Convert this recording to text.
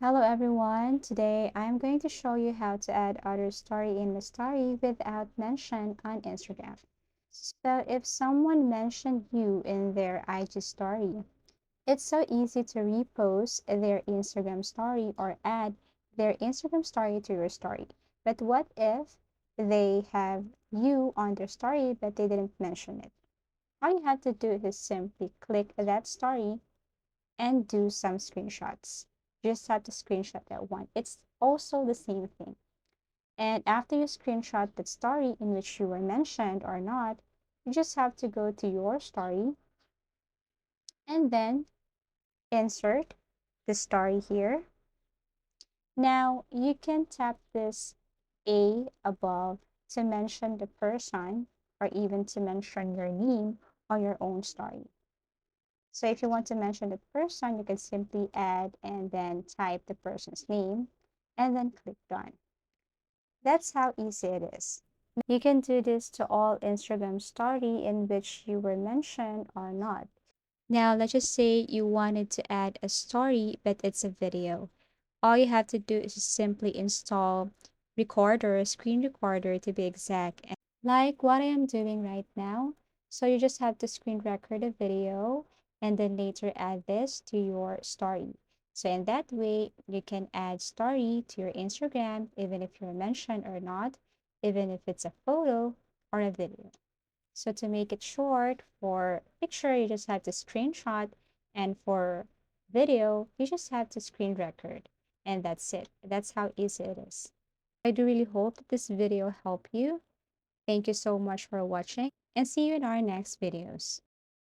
Hello everyone. Today I'm going to show you how to add other story in the story without mention on Instagram. So if someone mentioned you in their IG story, it's so easy to repost their Instagram story or add their Instagram story to your story. But what if they have you on their story but they didn't mention it? All you have to do is simply click that story and do some screenshots. Just have to screenshot that one. It's also the same thing. And after you screenshot the story in which you were mentioned or not, you just have to go to your story and then insert the story here. Now you can tap this A above to mention the person or even to mention your name on your own story. So if you want to mention the person, you can simply add and then type the person's name and then click done. That's how easy it is. You can do this to all Instagram story in which you were mentioned or not. Now, let's just say you wanted to add a story, but it's a video. All you have to do is just simply install recorder, screen recorder to be exact, like what I am doing right now. So you just have to screen record a video and then later add this to your story. So in that way, you can add story to your Instagram, even if you're mentioned or not, even if it's a photo or a video. So to make it short, for picture, you just have to screenshot, and for video, you just have to screen record. And that's it. That's how easy it is. I do really hope that this video helped you. Thank you so much for watching and see you in our next videos.